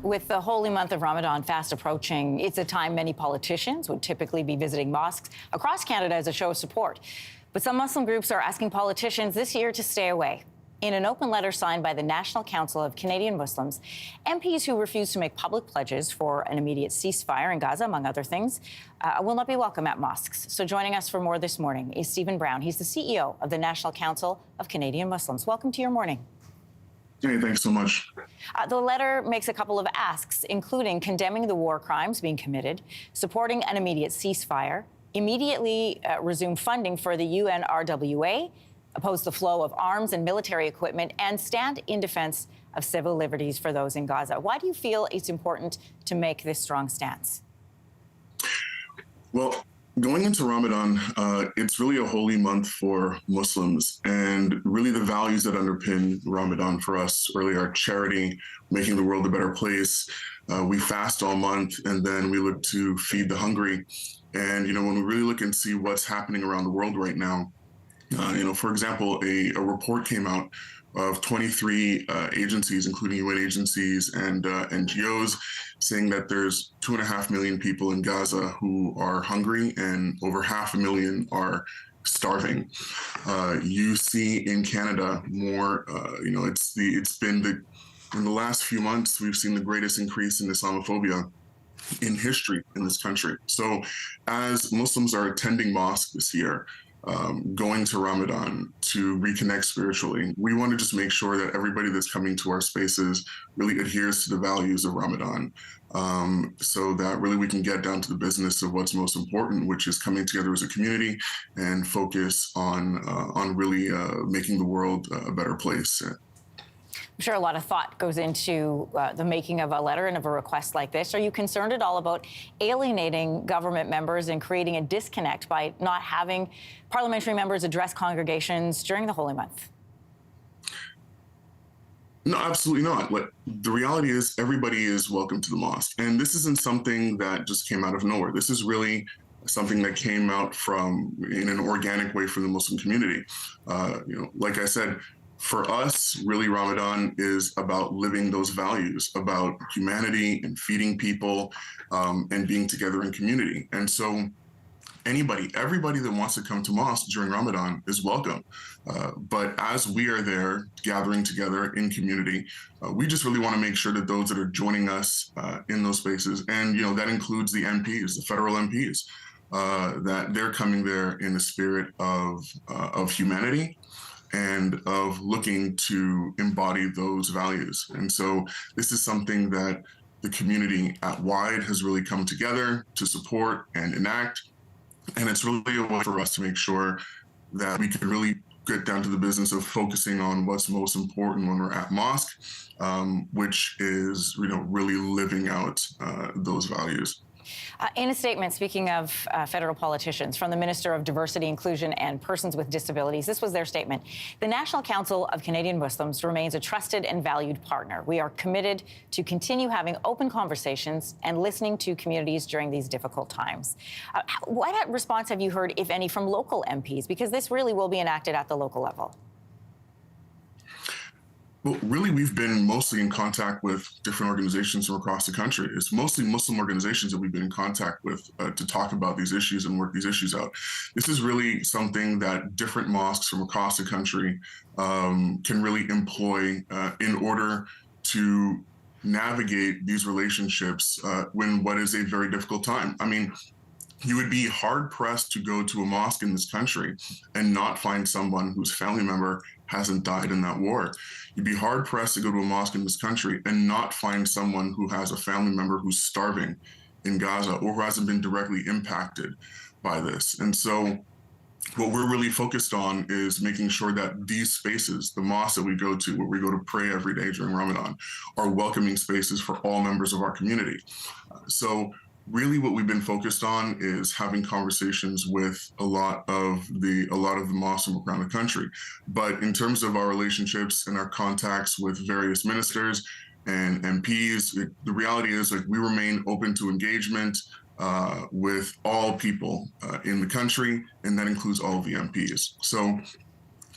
With the holy month of Ramadan fast approaching, it's a time many politicians would typically be visiting mosques across Canada as a show of support. But some Muslim groups are asking politicians this year to stay away. In an open letter signed by the National Council of Canadian Muslims, MPs who refuse to make public pledges for an immediate ceasefire in Gaza, among other things, will not be welcome at mosques. So joining us for more this morning is Stephen Brown. He's the CEO of the National Council of Canadian Muslims. Welcome to your morning. Hey, thanks so much. The letter makes a couple of asks, including condemning the war crimes being committed, supporting an immediate ceasefire, immediately resume funding for the UNRWA, oppose the flow of arms and military equipment, and stand in defense of civil liberties for those in Gaza. Why do you feel it's important to make this strong stance? Well, going into Ramadan, it's really a holy month for Muslims, and really the values that underpin Ramadan for us really are charity, making the world a better place. We fast all month, and then we look to feed the hungry. And, when we really look and see what's happening around the world right now, for example, a report came out of 23 agencies, including UN agencies and NGOs, saying that there's 2.5 million people in Gaza who are hungry and over 500,000 are starving. You see in Canada more, in the last few months, we've seen the greatest increase in Islamophobia in history in this country. So as Muslims are attending mosque this year, going to Ramadan to reconnect spiritually, we want to just make sure that everybody that's coming to our spaces really adheres to the values of Ramadan, so that really we can get down to the business of what's most important, which is coming together as a community and focus on really making the world a better place. I'm sure a lot of thought goes into the making of a letter and of a request like this. Are you concerned at all about alienating government members and creating a disconnect by not having parliamentary members address congregations during the holy month? No, absolutely not. The reality is everybody is welcome to the mosque. And this isn't something that just came out of nowhere. This is really something that came out in an organic way from the Muslim community. Like I said, for us, really, Ramadan is about living those values, about humanity and feeding people and being together in community. And so everybody that wants to come to mosque during Ramadan is welcome. But as we are there gathering together in community, we just really want to make sure that those that are joining us in those spaces, and that includes the MPs, the federal MPs, that they're coming there in the spirit of humanity and of looking to embody those values. And so this is something that the community at wide has really come together to support and enact. And it's really a way for us to make sure that we can really get down to the business of focusing on what's most important when we're at mosque, which is, really living out those values. In a statement, speaking of federal politicians, from the Minister of Diversity, Inclusion and Persons with Disabilities, this was their statement. The National Council of Canadian Muslims remains a trusted and valued partner. We are committed to continue having open conversations and listening to communities during these difficult times. What response have you heard, if any, from local MPs? Because this really will be enacted at the local level. Well, really, we've been mostly in contact with different organizations from across the country. It's mostly Muslim organizations that we've been in contact with to talk about these issues and work these issues out. This is really something that different mosques from across the country can really employ in order to navigate these relationships when what is a very difficult time. I mean, you would be hard-pressed to go to a mosque in this country and not find someone whose family member hasn't died in that war. You'd be hard-pressed to go to a mosque in this country and not find someone who has a family member who's starving in Gaza or who hasn't been directly impacted by this. And so what we're really focused on is making sure that these spaces, the mosques that we go to, where we go to pray every day during Ramadan, are welcoming spaces for all members of our community. So really what we've been focused on is having conversations with a lot of the mosques from around the country. But in terms of our relationships and our contacts with various ministers and MPs, the reality is we remain open to engagement with all people in the country, and that includes all of the MPs. So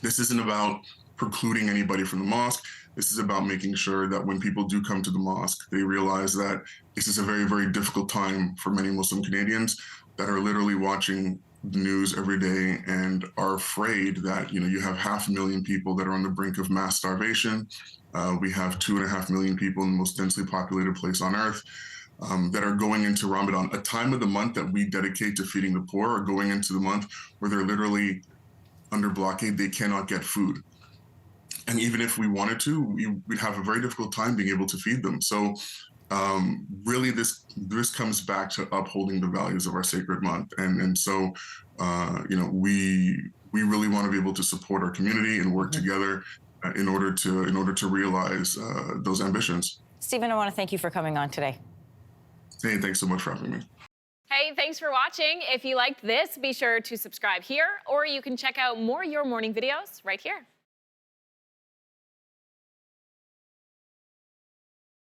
this isn't about precluding anybody from the mosque. This is about making sure that when people do come to the mosque, they realize that this is a very, very difficult time for many Muslim Canadians that are literally watching the news every day and are afraid that, you have 500,000 people that are on the brink of mass starvation. We have 2.5 million people in the most densely populated place on earth that are going into Ramadan, a time of the month that we dedicate to feeding the poor, are going into the month where they're literally under blockade. They cannot get food. And even if we wanted to, we'd have a very difficult time being able to feed them. So really, this comes back to upholding the values of our sacred month. And so, we really want to be able to support our community and work together in order to realize those ambitions. Stephen, I want to thank you for coming on today. Hey, thanks so much for having me. Hey, thanks for watching. If you liked this, be sure to subscribe here, or you can check out more Your Morning videos right here.